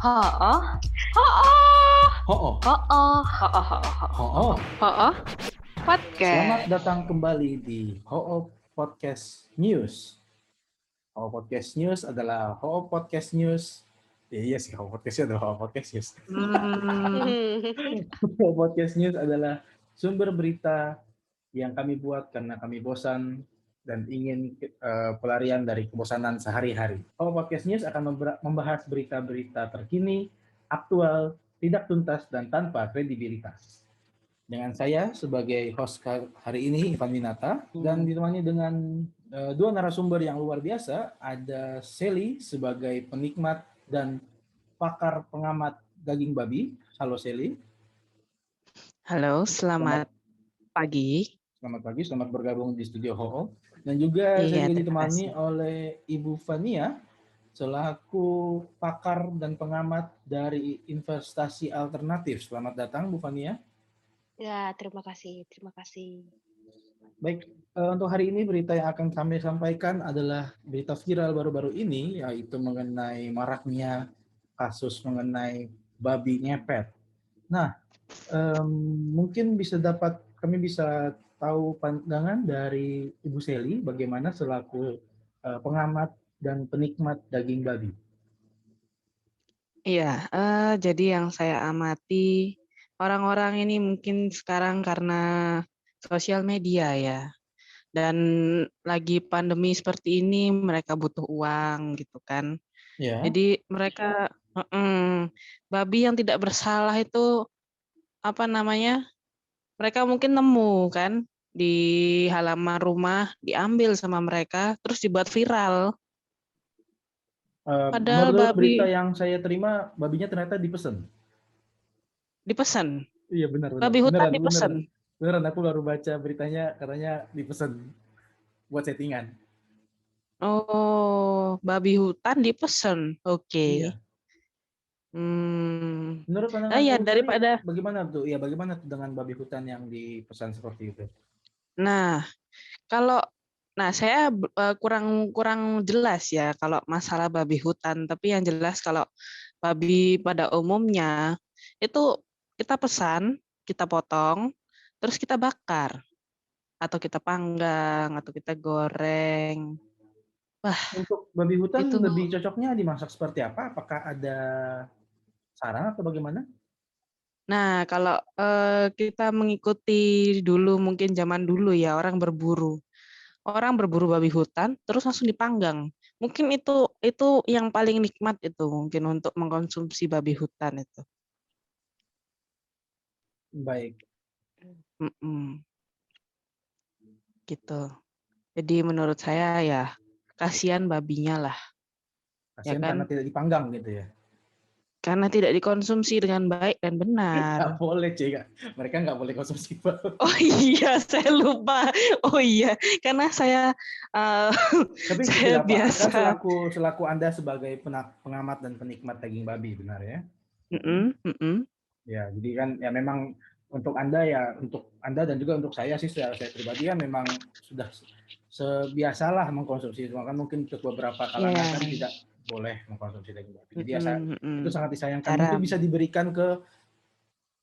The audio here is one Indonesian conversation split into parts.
Ho-oh. Ho-oh. Podcast. Selamat datang kembali di Ho-oh Podcast News. Ho-oh Podcast News adalah Ho-oh Podcast News. Iya sih, Ho-oh Podcast adalah Ho-oh Podcast News. Ho-oh Podcast News adalah sumber berita yang kami buat karena kami bosan dan ingin pelarian dari kebosanan sehari-hari. Ho-oh Podcast News akan membahas berita-berita terkini, aktual, tidak tuntas, dan tanpa kredibilitas. Dengan saya sebagai host hari ini, Ivan Winata, dan ditemani dengan dua narasumber yang luar biasa. Ada Sally sebagai penikmat dan pakar pengamat daging babi. Halo Sally. Halo, selamat pagi. Selamat pagi, selamat bergabung di studio Ho-oh. Dan juga saya juga ditemani oleh Ibu Fania selaku pakar dan pengamat dari investasi alternatif. Selamat datang Bu Fania. Ya, terima kasih. Baik, untuk hari ini berita yang akan kami sampaikan adalah berita viral baru-baru ini, yaitu mengenai maraknya kasus mengenai babi ngepet. Nah, mungkin kami bisa tahu pandangan dari Ibu Sally bagaimana selaku pengamat dan penikmat daging babi. Iya, jadi yang saya amati orang-orang ini mungkin sekarang karena sosial media ya, dan lagi pandemi seperti ini mereka butuh uang gitu kan. Ya. Jadi mereka babi yang tidak bersalah itu mereka mungkin nemu kan di halaman rumah, diambil sama mereka terus dibuat viral. Padahal menurut babi berita yang saya terima, babinya ternyata dipesan. Dipesan. Iya benar. Babi hutan dipesan. Beneran, aku baru baca beritanya katanya dipesan buat settingan. Oh, babi hutan dipesan. Oke. Iya. Menurut pandangan ya Ibu daripada bagaimana tuh? Ya bagaimana tuh dengan babi hutan yang dipesan seperti itu? Nah, saya kurang jelas ya kalau masalah babi hutan, tapi yang jelas kalau babi pada umumnya itu kita pesan, kita potong, terus kita bakar atau kita panggang atau kita goreng. Wah, untuk babi hutan itu lebih cocoknya dimasak seperti apa? Apakah ada saran atau bagaimana? Nah, kalau kita mengikuti dulu mungkin zaman dulu ya orang berburu babi hutan terus langsung dipanggang. Mungkin itu yang paling nikmat itu mungkin untuk mengkonsumsi babi hutan itu. Baik. Gitu. Jadi menurut saya ya kasihan babinya lah. Kasihan Ya kan? karena tidak dipanggang gitu ya. Karena tidak dikonsumsi dengan baik dan benar. Nggak boleh, Cik. Mereka nggak boleh konsumsi babi. Oh iya, saya lupa. Oh iya, karena saya Tapi saya tidak biasa. Kan selaku Anda sebagai pengamat dan penikmat daging babi, benar ya? Ya, jadi kan ya memang untuk Anda dan juga untuk saya sih secara saya pribadi kan memang sudah sebiasalah mengkonsumsi, cuma kan mungkin untuk beberapa kalangan kan tidak boleh mengkonsumsi daging babi. Jadi itu sangat disayangkan. Mungkin bisa diberikan ke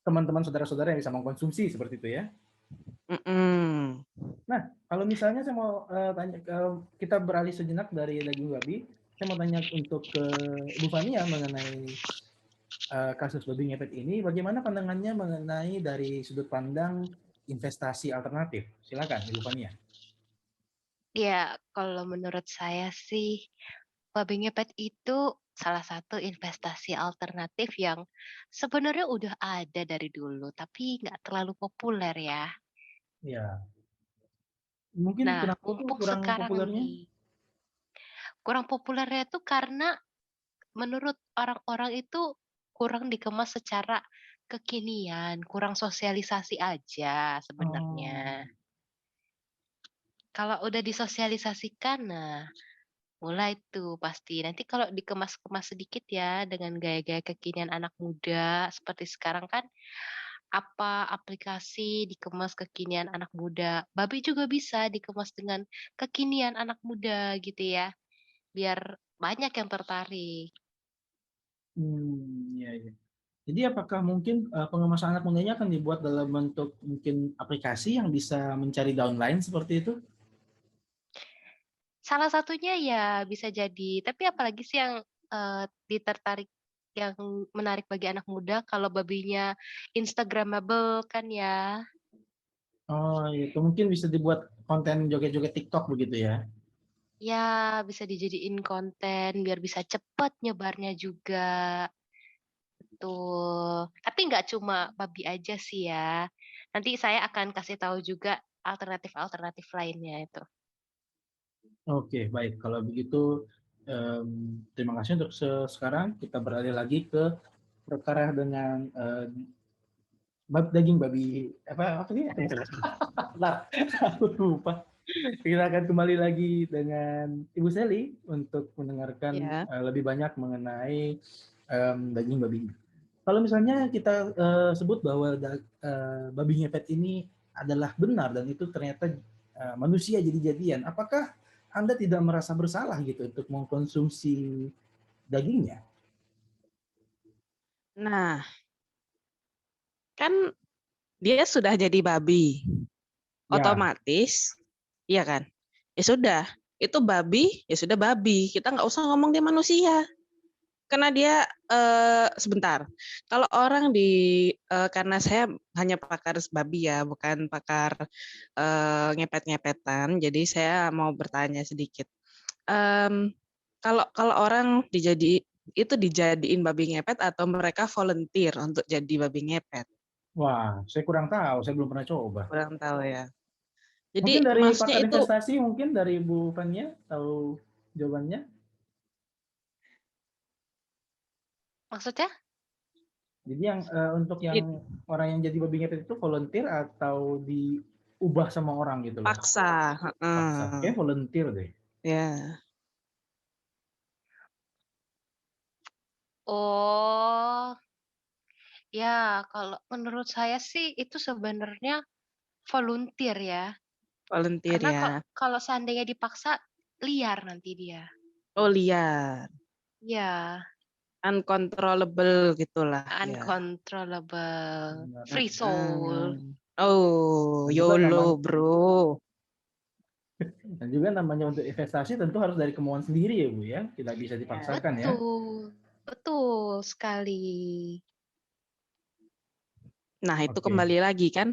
teman-teman saudara-saudara yang bisa mengkonsumsi seperti itu ya. Nah, kalau misalnya saya mau tanya, kita beralih sejenak dari daging babi, saya mau tanya untuk ke Bu Fania mengenai kasus babi ngepet ini, bagaimana pandangannya mengenai dari sudut pandang investasi alternatif? Silakan, Ibu Fania. Ya, kalau menurut saya sih, babi ngepet itu salah satu investasi alternatif yang sebenarnya udah ada dari dulu, tapi nggak terlalu populer ya. Ya. Mungkin Nah, kenapa tuh kurang populernya? Kurang populernya itu karena menurut orang-orang itu kurang dikemas secara kekinian, kurang sosialisasi aja sebenarnya. Kalau udah disosialisasikan, nah mulai tuh pasti. Nanti kalau dikemas-kemas sedikit ya dengan gaya-gaya kekinian anak muda seperti sekarang kan apa aplikasi dikemas kekinian anak muda. Babi juga bisa dikemas dengan kekinian anak muda gitu ya. Biar banyak yang tertarik. Iya, iya. Jadi apakah mungkin pengemasan anak mudanya akan dibuat dalam bentuk mungkin aplikasi yang bisa mencari downline seperti itu? Salah satunya ya bisa jadi, tapi apalagi sih yang ditertarik yang menarik bagi anak muda kalau babinya instagramable kan ya. Oh, itu mungkin bisa dibuat konten joget-joget TikTok begitu ya? Ya, bisa dijadiin konten biar bisa cepet nyebarnya juga. Tuh. Tapi nggak cuma babi aja sih ya. Nanti saya akan kasih tahu juga alternatif-alternatif lainnya itu. Oke, baik. Kalau begitu, terima kasih untuk sekarang. Kita beralih lagi ke perkara dengan daging babi apa sih? Bentar, aku lupa. Kita akan kembali lagi dengan Ibu Sally untuk mendengarkan Ya. lebih banyak mengenai daging babi. Kalau misalnya kita sebut bahwa babi ngepet ini adalah benar dan itu ternyata manusia jadi-jadian, apakah Anda tidak merasa bersalah gitu untuk mengkonsumsi dagingnya? Nah, kan dia sudah jadi babi, Ya, otomatis, iya kan? Ya sudah, itu babi, ya sudah babi. Kita nggak usah ngomong dia manusia. Karena dia sebentar. Kalau orang karena saya hanya pakar babi ya, bukan pakar ngepet-ngepetan. Jadi saya mau bertanya sedikit. Kalau orang dijadiin babi ngepet atau mereka volunteer untuk jadi babi ngepet? wah, saya kurang tahu, saya belum pernah coba. Kurang tahu ya. Jadi Mungkin dari maksudnya pakar itu investasi, mungkin dari Bu Fania tahu jawabannya. Maksudnya? Jadi yang untuk yang orang yang jadi babi ngepet itu volunteer atau diubah sama orang gitu loh? paksa. Paksa. Heeh. Kayak volunteer deh. Ya. Oh, ya kalau menurut saya sih itu sebenarnya volunteer ya. Volunteer Karena ya. kalau seandainya dipaksa liar nanti dia. Oh, liar. Ya, Uncontrollable gitulah ya. uncontrollable, Benar. free soul. Oh, Dan juga YOLO, namanya bro. untuk investasi tentu harus dari kemauan sendiri ya Bu ya, tidak bisa Ya. dipaksakan ya. Betul, betul sekali. Nah, itu Oke. kembali lagi kan.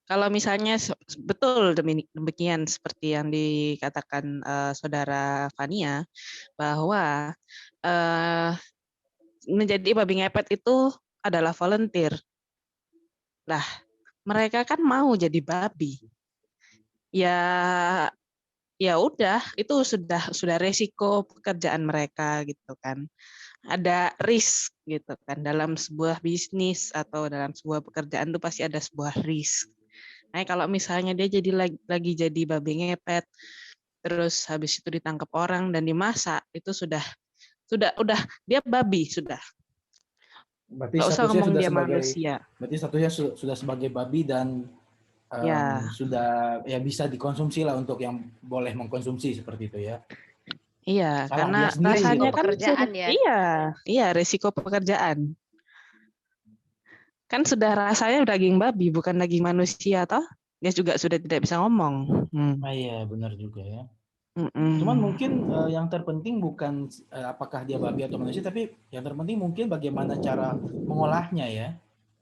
Kalau misalnya betul demikian seperti yang dikatakan saudara Fania bahwa eh, menjadi babi ngepet itu adalah volunteer. Lah, mereka kan mau jadi babi. Ya, ya udah, itu sudah resiko pekerjaan mereka gitu kan. Ada risk gitu kan dalam sebuah bisnis atau dalam sebuah pekerjaan itu pasti ada sebuah risk. Nah, kalau misalnya dia lagi jadi babi ngepet, terus habis itu ditangkap orang dan dimasak, itu udah dia babi sudah. Berarti Nggak usah statusnya ngomong sudah dia sebagai manusia. sudah sebagai babi dan Ya, sudah ya bisa dikonsumsi lah untuk yang boleh mengkonsumsi seperti itu ya. iya, Salah karena dia sendiri Resiko rasanya gitu. kan pekerjaan ya. iya resiko pekerjaan. Kan sudah rasanya daging babi, bukan daging manusia, toh? Dia juga sudah tidak bisa ngomong. Ah iya, benar juga ya. Cuman Mm-mm. mungkin yang terpenting bukan apakah dia babi atau manusia, tapi yang terpenting mungkin bagaimana cara mengolahnya ya.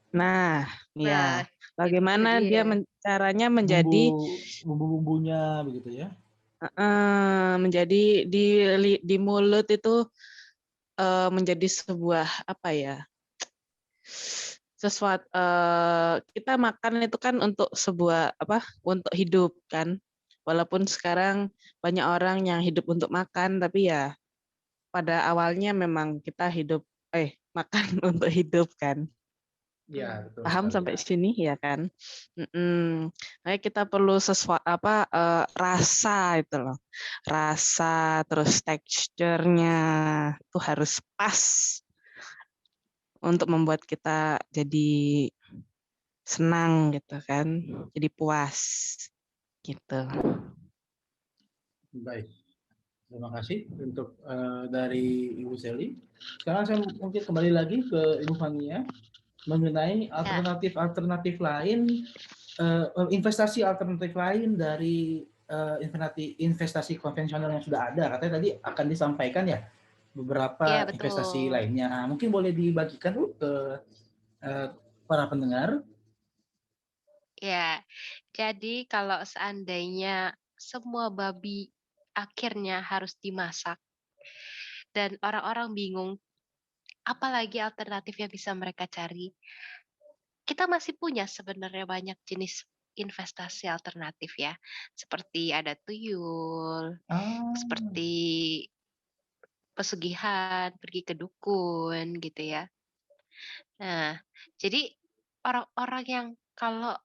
Nah, Nah, ya, itu bagaimana dia dia. caranya Bumbu menjadi bumbu-bumbunya begitu ya. menjadi di mulut itu menjadi sebuah apa ya? Sesuatu kita makan itu kan untuk sebuah apa? Untuk hidup kan. Walaupun sekarang banyak orang yang hidup untuk makan, tapi ya pada awalnya memang kita makan untuk hidup kan. Iya, betul Paham sekali. sampai sini ya kan? Kayak kita perlu rasa itu loh, rasa terus teksturnya tuh harus pas untuk membuat kita jadi senang gitu kan, jadi puas gitu. Baik. Terima kasih untuk dari Ibu Sally. Sekarang saya mungkin kembali lagi ke Ibu Fania mengenai Ya, alternatif lain, investasi alternatif lain dari investasi konvensional yang sudah ada. Katanya tadi akan disampaikan ya ya beberapa investasi betul. lainnya. Nah, mungkin boleh dibagikan dulu ke eh, para pendengar. Ya, jadi kalau seandainya semua babi akhirnya harus dimasak dan orang-orang bingung, apalagi alternatif yang bisa mereka cari, kita masih punya sebenarnya banyak jenis investasi alternatif ya, seperti ada tuyul, Ah, seperti pesugihan, pergi ke dukun gitu ya. Nah, jadi orang-orang yang kalau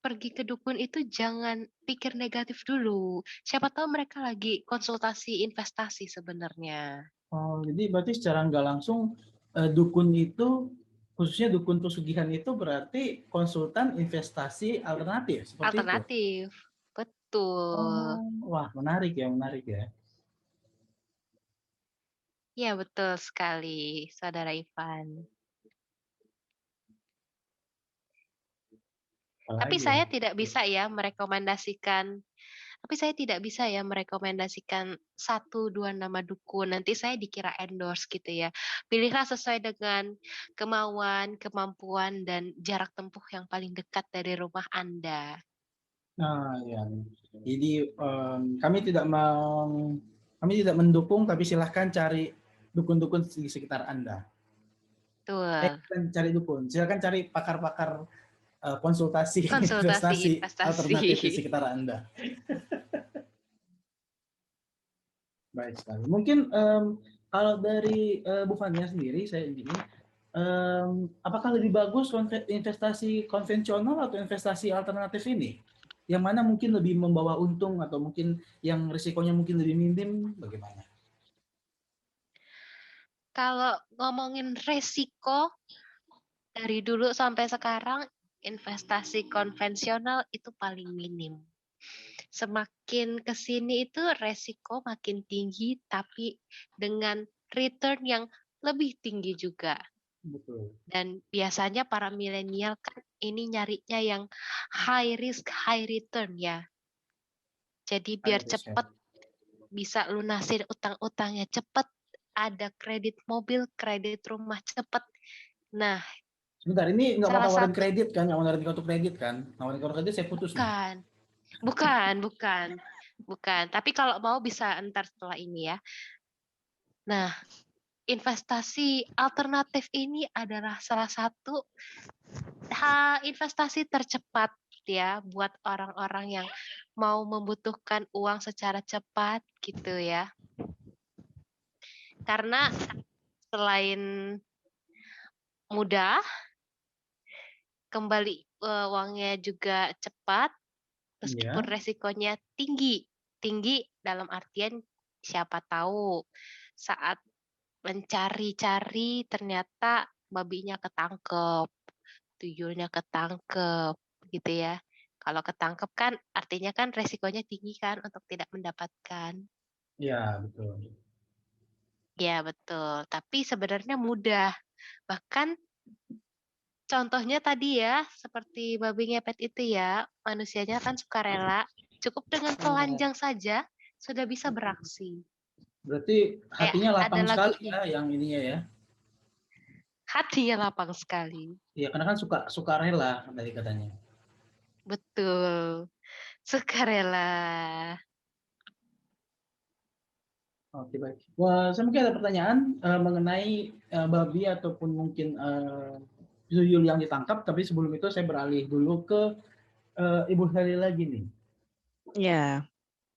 pergi ke dukun itu jangan pikir negatif dulu. Siapa tahu mereka lagi konsultasi investasi sebenarnya. oh, jadi berarti secara nggak langsung dukun itu, khususnya dukun pesugihan itu berarti konsultan investasi alternatif, seperti itu. Alternatif. Betul. Oh, wah menarik ya. Ya, betul sekali, Saudara Ivan. Tapi Apalagi ya. saya tidak bisa ya merekomendasikan Tapi saya tidak bisa ya merekomendasikan satu dua nama dukun. Nanti saya dikira endorse gitu ya. Pilihlah sesuai dengan kemauan, kemampuan, dan jarak tempuh yang paling dekat dari rumah Anda. Nah, ya. Jadi kami tidak mendukung, tapi silahkan cari dukun-dukun di sekitar Anda. Betul. Bukan cari dukun, silahkan cari pakar-pakar konsultasi Konsultasi investasi investasi. alternatif di sekitar Anda. Baik sekali. Mungkin kalau dari Bu Fania sendiri, saya ingin apakah lebih bagus investasi konvensional atau investasi alternatif ini? Yang mana mungkin lebih membawa untung atau mungkin yang risikonya mungkin lebih minim? Bagaimana? Kalau ngomongin resiko, dari dulu sampai sekarang, investasi konvensional itu paling minim. Semakin ke sini itu resiko makin tinggi, tapi dengan return yang lebih tinggi juga. Betul. Dan biasanya para milenial kan ini nyarinya yang high risk, high return ya. Jadi biar cepat bisa lunasin utang-utangnya cepat, ada kredit mobil, kredit rumah cepat. Nah, Sebentar, ini nggak mau salah tawarin satu kredit kan? Nggak mau nawarin kartu kredit kan? Nawarin kartu kredit saya putus nih. bukan, bukan, bukan, bukan. Tapi kalau mau bisa ntar setelah ini ya. Nah, investasi alternatif ini adalah salah satu investasi tercepat ya buat orang-orang yang mau membutuhkan uang secara cepat gitu ya. Karena selain mudah, kembali uangnya juga cepat, meskipun Iya. resikonya tinggi. Tinggi dalam artian siapa tahu saat mencari-cari ternyata babinya ketangkep, tuyulnya ketangkep gitu ya. Kalau ketangkep kan artinya kan resikonya tinggi kan untuk tidak mendapatkan. Iya, betul. Ya betul, tapi sebenarnya mudah. Bahkan contohnya tadi ya, seperti babi ngepet itu ya, manusianya kan sukarela. Cukup dengan Oh, telanjang saja sudah bisa beraksi. berarti Kayak hatinya ada lapang sekali lagunya, ya yang ininya ya. hatinya lapang sekali. Iya, karena kan suka rela tadi katanya. Betul, sukarela. Oke, baik. Wah, saya mungkin ada pertanyaan mengenai babi ataupun mungkin tuyul yang ditangkap, tapi sebelum itu saya beralih dulu ke Ibu Heli lagi nih. Ya,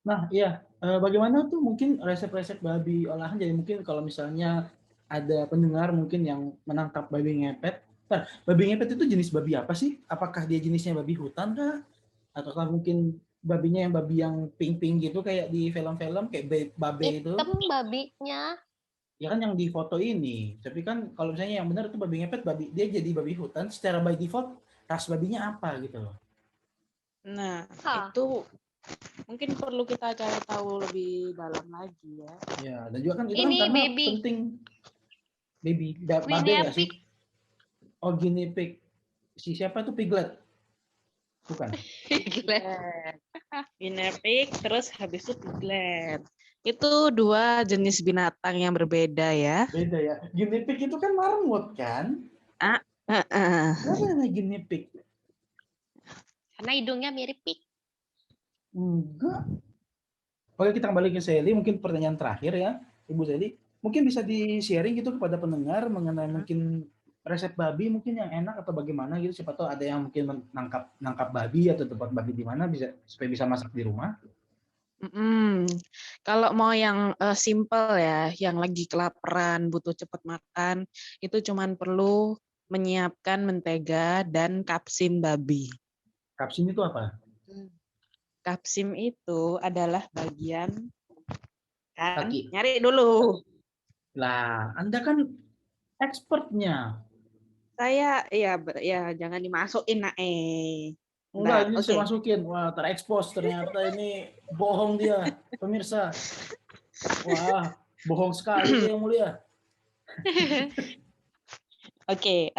Nah, iya, bagaimana tuh mungkin resep-resep babi olahan? Jadi mungkin kalau misalnya ada pendengar mungkin yang menangkap babi ngepet. Nah, babi ngepet itu jenis babi apa sih? Apakah dia jenisnya babi hutan kah? Ataukah mungkin babinya yang babi yang pink-pink gitu kayak di film-film kayak babe itu? Hitam babinya. Ya kan yang di foto ini. Tapi kan kalau misalnya yang benar itu babi ngepet, dia jadi babi hutan. Secara by default ras babinya apa gitu loh? nah Hah, itu Mungkin perlu kita cari tahu lebih dalam lagi ya. Ya, dan juga kan itu kan Ini karena baby. penting baby. Babe Guinea nggak sih? pig. Oh, guinea pig. Si siapa tuh piglet? Bukan. Piglet. Guinea pig, terus habis itu piglet. Itu dua jenis binatang yang berbeda ya. Beda ya. Guinea pig itu kan marmut kan? Ah, ah, ah. Kenapa namanya guinea pig? Karena hidungnya mirip pig. Enggak. Oke, kita kembali ke Sally. Mungkin pertanyaan terakhir ya, Ibu Sally. Mungkin bisa di-sharing gitu kepada pendengar mengenai mungkin resep babi mungkin yang enak atau bagaimana gitu. Siapa tahu ada yang mungkin nangkap babi atau tempat babi di mana bisa supaya bisa masak di rumah. Kalau mau yang simple ya, yang lagi kelaparan, butuh cepat makan, itu cuman perlu menyiapkan mentega dan kapsim babi. Kapsin itu apa? Kapsim itu adalah bagian kan, Kaki. nyari dulu. Lah, Anda kan expertnya. Saya ya jangan dimasukin Enggak, Bentar, ini oke. saya masukin. Wah, terekspos ternyata ini bohong dia, pemirsa. Wah, bohong sekali dia yang mulia. Oke,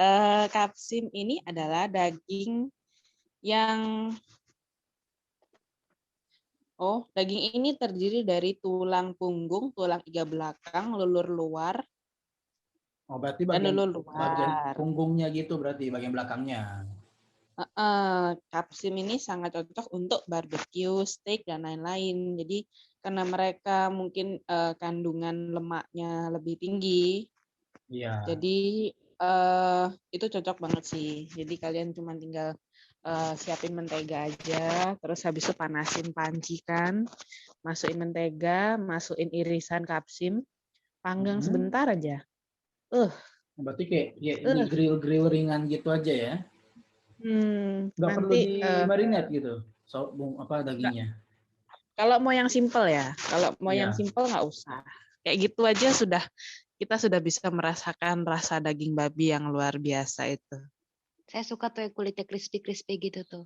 kapsim ini adalah daging yang daging ini terdiri dari tulang punggung, tulang iga belakang, lulur luar, Oh, berarti dan bagian lulur bagian luar. punggungnya gitu berarti bagian belakangnya. Kapsim ini sangat cocok untuk barbeque, steak, dan lain-lain. Jadi karena mereka mungkin kandungan lemaknya lebih tinggi, Iya. jadi itu cocok banget sih. Jadi kalian cuma tinggal siapin mentega aja, terus habis itu panasin panci kan, masukin mentega, masukin irisan kapsim, panggang sebentar aja. Berarti kayak ya, di grill ringan gitu aja ya. Nggak perlu Nanti di marinate gitu. Dagingnya. kalau mau yang simple ya, kalau mau yang Iya. simple nggak usah. Kayak gitu aja kita sudah bisa merasakan rasa daging babi yang luar biasa itu. Saya suka tuh yang kulitnya crispy-crispy gitu tuh.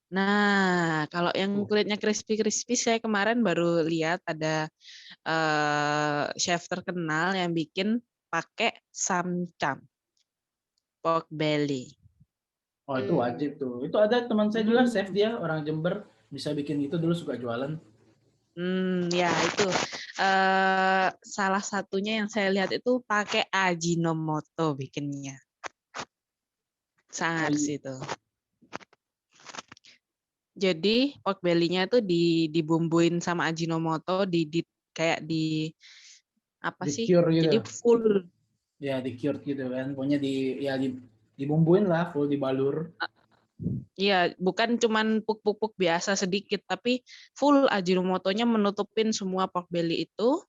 Nah, kalau yang kulitnya crispy-crispy, saya kemarin baru lihat ada chef terkenal yang bikin pakai samcam, pork belly. Oh, itu wajib tuh. Itu ada teman saya juga, chef dia orang Jember, bisa bikin itu dulu suka jualan. Ya itu salah satunya yang saya lihat itu pakai Ajinomoto bikinnya. Sangat sih itu. Jadi pork belly-nya itu dibumbuin sama Ajinomoto, kayak di apa sih? Di-cure gitu. Jadi full. Ya, di-cure gitu kan. Pokoknya dibumbuin lah, full dibalur. Iya, bukan cuman puk-puk biasa sedikit, tapi full Ajinomoto-nya menutupin semua pork belly itu,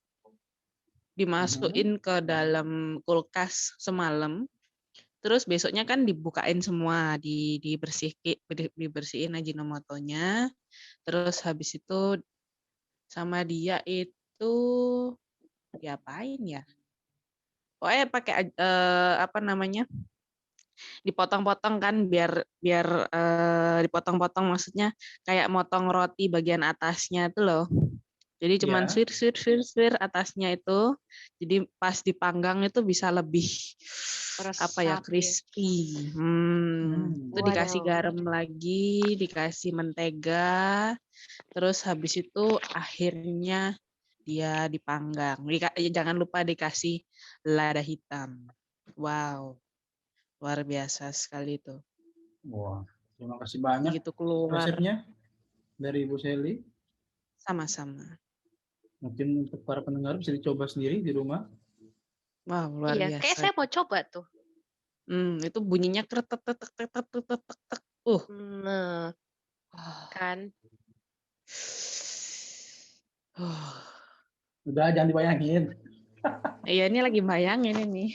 dimasukin ke dalam kulkas semalam, terus besoknya kan dibukain semua, dibersihin Ajinomoto-nya, terus habis itu sama dia itu diapain ya? Pokoknya pakai apa namanya? Dipotong-potong kan biar dipotong-potong, maksudnya kayak motong roti bagian atasnya itu loh. Jadi cuman swir atasnya itu. Jadi pas dipanggang itu bisa lebih apa ya, crispy. Itu dikasih garam lagi, dikasih mentega, terus habis itu akhirnya dia dipanggang. Jangan lupa dikasih lada hitam. Wow. Luar biasa sekali itu. Wah, terima kasih banyak Begitu keluar. resepnya dari Ibu Sally. Sama-sama. Mungkin untuk para pendengar bisa dicoba sendiri di rumah. Wah, luar biasa. Kayak saya mau coba tuh. Itu bunyinya kretek. Nah, kan. Udah, jangan dibayangin. Iya, ini lagi bayangin ini.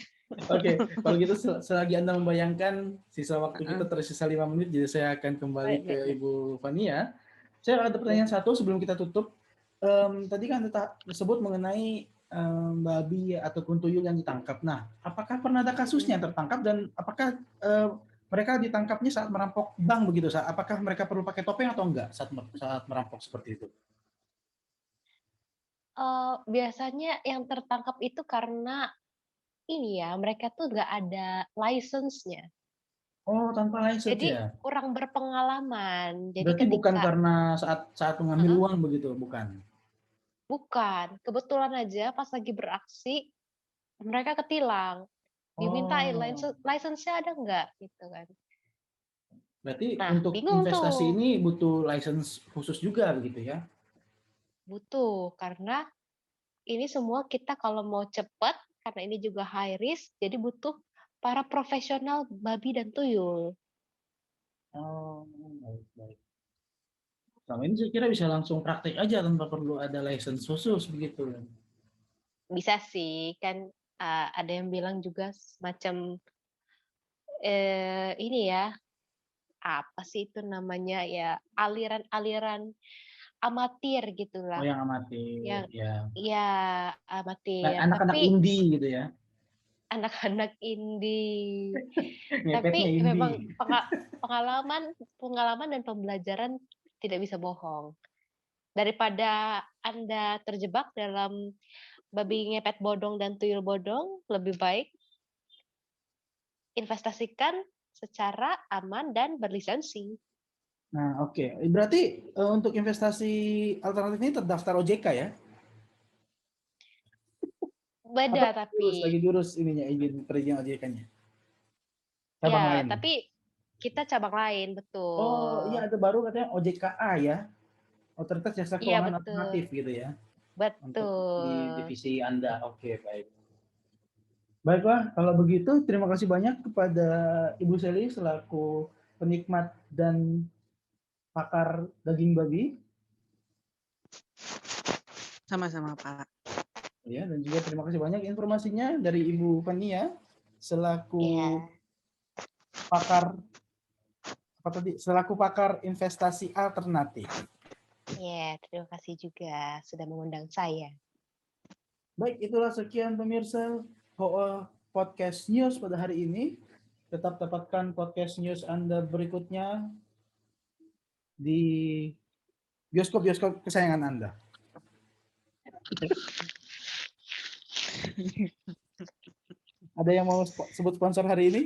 Oke, kalau gitu selagi Anda membayangkan, sisa waktu kita tersisa 5 menit, jadi saya akan kembali ke Ibu Fania. Saya ada pertanyaan satu sebelum kita tutup. Tadi kan Anda sebut mengenai babi ataupun tuyul yang ditangkap. Nah, apakah pernah ada kasusnya yang tertangkap dan apakah mereka ditangkapnya saat merampok bank begitu. Apakah mereka perlu pakai topeng atau enggak saat merampok seperti itu? Biasanya yang tertangkap itu karena ini ya, mereka tuh nggak ada license-nya. Oh, tanpa license Jadi ya? kurang berpengalaman. Jadi Berarti bukan ketika karena saat mengambil Heeh, uang begitu, bukan? bukan, kebetulan aja pas lagi beraksi mereka ketilang. Dimintain Oh, license-nya ada nggak gitu kan. berarti Nah, untuk bingung investasi tuh. ini butuh license khusus juga begitu ya? Butuh karena ini semua kita kalau mau cepat karena ini juga high risk, jadi butuh para profesional babi dan tuyul. Oh, baik, baik. Selama ini saya kira bisa langsung praktek aja tanpa perlu ada license khusus begitu. Bisa sih, kan ada yang bilang juga semacam ini ya, apa sih itu namanya ya, aliran-aliran amatir Oh, gitulah. yang amatir, Yang ya. ya Nah, amatir, anak-anak tapi indie gitu ya. anak-anak indie. Ngepetnya Tapi memang indie. pengalaman dan pembelajaran tidak bisa bohong. Daripada Anda terjebak dalam babi ngepet bodong dan tuyul bodong, lebih baik investasikan secara aman dan berlisensi. Nah, oke. Berarti untuk investasi alternatif ini terdaftar OJK ya? Atau Beda lagi tapi, diurus ininya perizinan OJK-nya? Cabang ya, lain. tapi kita cabang lain, Oh, iya betul. ada baru katanya OJKA ya. Otoritas Jasa Iya, Keuangan betul. Alternatif gitu ya. Untuk di Betul. divisi Anda. Oke, baik. Baiklah, kalau begitu terima kasih banyak kepada Ibu Seli selaku penikmat dan pakar daging babi. Sama-sama, Pak. Ya, dan juga terima kasih banyak informasinya dari Ibu Fania selaku Ya, pakar selaku pakar investasi alternatif. ya, terima kasih juga sudah mengundang saya. Baik, itulah sekian pemirsa podcast news pada hari ini. Tetap dapatkan podcast news Anda berikutnya di bioskop-bioskop kesayangan Anda. Ada yang mau sebut sponsor hari ini?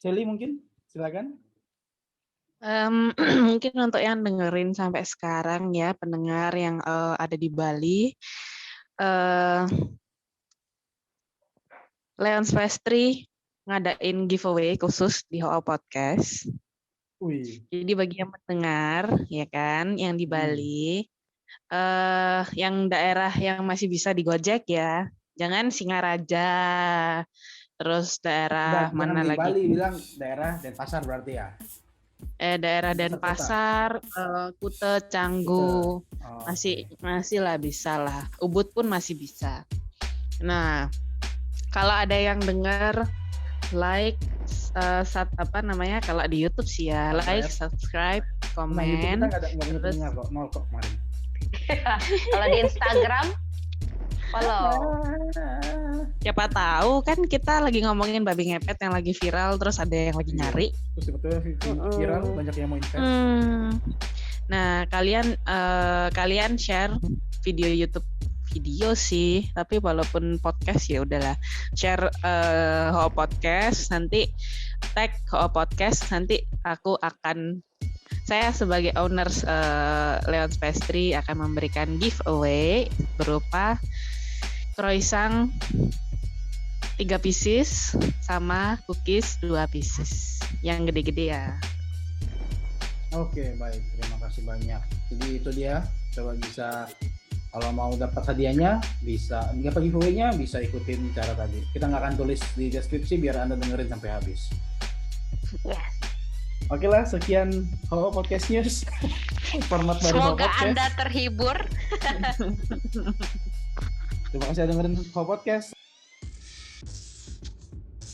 Sally mungkin? Silakan. Mungkin untuk yang dengerin sampai sekarang ya, pendengar yang ada di Bali, Leons Pastry ngadain giveaway khusus di HO Podcast. Wih. Jadi bagi yang mendengar, ya kan, yang di Bali, yang daerah yang masih bisa di Gojek ya, jangan Singaraja, terus daerah mana Jangan di lagi? Bali, bilang daerah Denpasar berarti ya? Daerah Denpasar, Kute, Canggu, masih lah bisa lah. Ubud pun masih bisa. Nah, kalau ada yang dengar, like, kalau di YouTube sih ya, like, subscribe, komen. Nah, YouTube kita nggak punya pendengar kok, 0 kok kemarin. Kalau di Instagram, follow. Siapa tahu kan kita lagi ngomongin babi ngepet yang lagi viral, terus ada yang lagi nyari. Terus sebetulnya viral, banyak yang mau invest. Nah, kalian share video YouTube video sih, tapi walaupun podcast ya udahlah, share HO Podcast, nanti tag HO Podcast, nanti saya sebagai owners Leons Pastry akan memberikan giveaway berupa croissant 3 pieces sama cookies 2 pieces yang gede-gede ya. Oke, baik, terima kasih banyak. Jadi itu dia, coba bisa kalau mau dapat hadiahnya, bisa dapat giveaway-nya, bisa ikutin cara tadi. Kita nggak akan tulis di deskripsi biar Anda dengerin sampai habis. Yes. Oke lah, sekian HO Podcast News. Format baru HO Semoga Podcast. Anda terhibur. Terima kasih sudah dengerin HO Podcast.